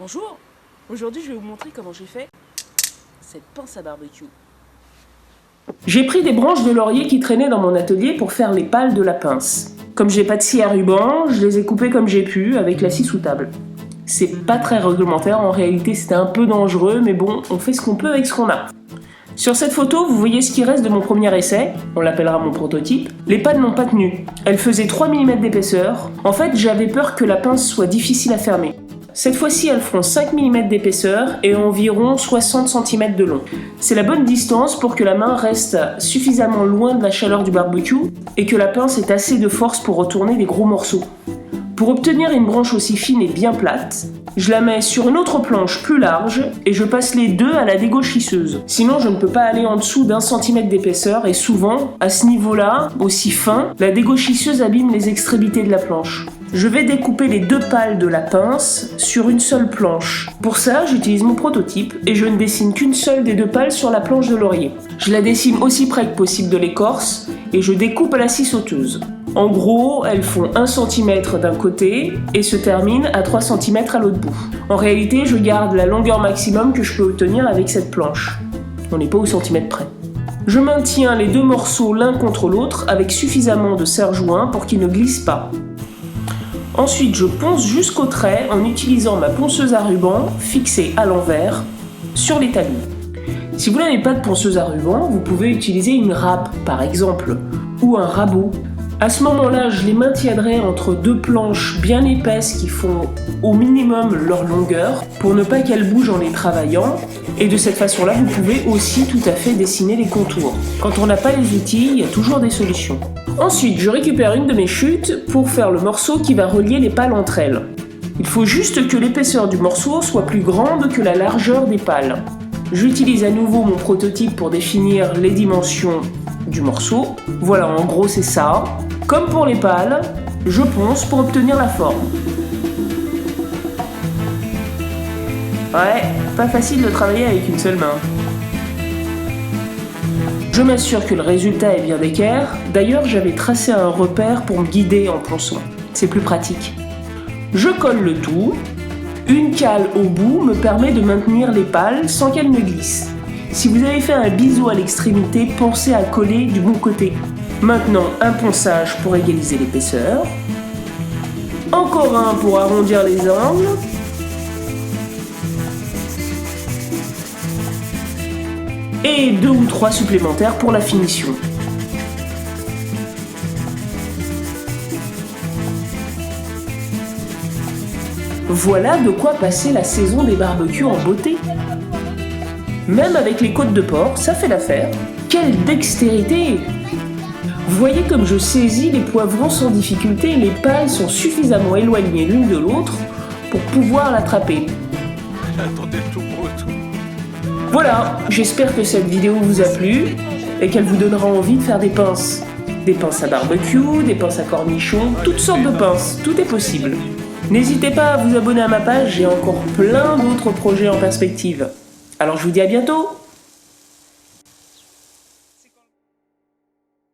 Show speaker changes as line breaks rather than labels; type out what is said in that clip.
Bonjour, aujourd'hui je vais vous montrer comment j'ai fait cette pince à barbecue. J'ai pris des branches de laurier qui traînaient dans mon atelier pour faire les pales de la pince. Comme j'ai pas de scie à ruban, je les ai coupées comme j'ai pu avec la scie sous table. C'est pas très réglementaire, en réalité c'était un peu dangereux, mais bon, on fait ce qu'on peut avec ce qu'on a. Sur cette photo, vous voyez ce qui reste de mon premier essai, on l'appellera mon prototype. Les pales n'ont pas tenu, elles faisaient 3 mm d'épaisseur. En fait, j'avais peur que la pince soit difficile à fermer. Cette fois-ci, elles feront 5 mm d'épaisseur et environ 60 cm de long. C'est la bonne distance pour que la main reste suffisamment loin de la chaleur du barbecue et que la pince ait assez de force pour retourner des gros morceaux. Pour obtenir une branche aussi fine et bien plate, je la mets sur une autre planche plus large et je passe les deux à la dégauchisseuse. Sinon, je ne peux pas aller en dessous d'1 cm d'épaisseur et souvent, à ce niveau-là, aussi fin, la dégauchisseuse abîme les extrémités de la planche. Je vais découper les deux pales de la pince sur une seule planche. Pour ça, j'utilise mon prototype et je ne dessine qu'une seule des deux pales sur la planche de laurier. Je la dessine aussi près que possible de l'écorce et je découpe à la scie sauteuse. En gros, elles font 1 cm d'un côté et se terminent à 3 cm à l'autre bout. En réalité, je garde la longueur maximum que je peux obtenir avec cette planche. On n'est pas au centimètre près. Je maintiens les deux morceaux l'un contre l'autre avec suffisamment de serre-joint pour qu'ils ne glissent pas. Ensuite, je ponce jusqu'au trait en utilisant ma ponceuse à ruban fixée à l'envers sur les talus. Si vous n'avez pas de ponceuse à ruban, vous pouvez utiliser une râpe par exemple, ou un rabot. À ce moment-là, je les maintiendrai entre deux planches bien épaisses qui font au minimum leur longueur pour ne pas qu'elles bougent en les travaillant. Et de cette façon-là, vous pouvez aussi tout à fait dessiner les contours. Quand on n'a pas les outils, il y a toujours des solutions. Ensuite, je récupère une de mes chutes pour faire le morceau qui va relier les pales entre elles. Il faut juste que l'épaisseur du morceau soit plus grande que la largeur des pales. J'utilise à nouveau mon prototype pour définir les dimensions du morceau. Voilà, en gros c'est ça. Comme pour les pales, je ponce pour obtenir la forme. Ouais, pas facile de travailler avec une seule main. Je m'assure que le résultat est bien d'équerre. D'ailleurs, j'avais tracé un repère pour me guider en ponçant. C'est plus pratique. Je colle le tout. Une cale au bout me permet de maintenir les pales sans qu'elles ne glissent. Si vous avez fait un biseau à l'extrémité, pensez à coller du bon côté. Maintenant, un ponçage pour égaliser l'épaisseur. Encore un pour arrondir les angles. Et 2 ou 3 supplémentaires pour la finition. Voilà de quoi passer la saison des barbecues en beauté. Même avec les côtes de porc, ça fait l'affaire. Quelle dextérité! Vous voyez comme je saisis les poivrons sans difficulté, les pales sont suffisamment éloignées l'une de l'autre pour pouvoir l'attraper.
Attendez tout brut.
Voilà, j'espère que cette vidéo vous a plu et qu'elle vous donnera envie de faire des pinces. Des pinces à barbecue, des pinces à cornichons, toutes sortes de pinces, tout est possible. N'hésitez pas à vous abonner à ma page, j'ai encore plein d'autres projets en perspective. Alors je vous dis à bientôt!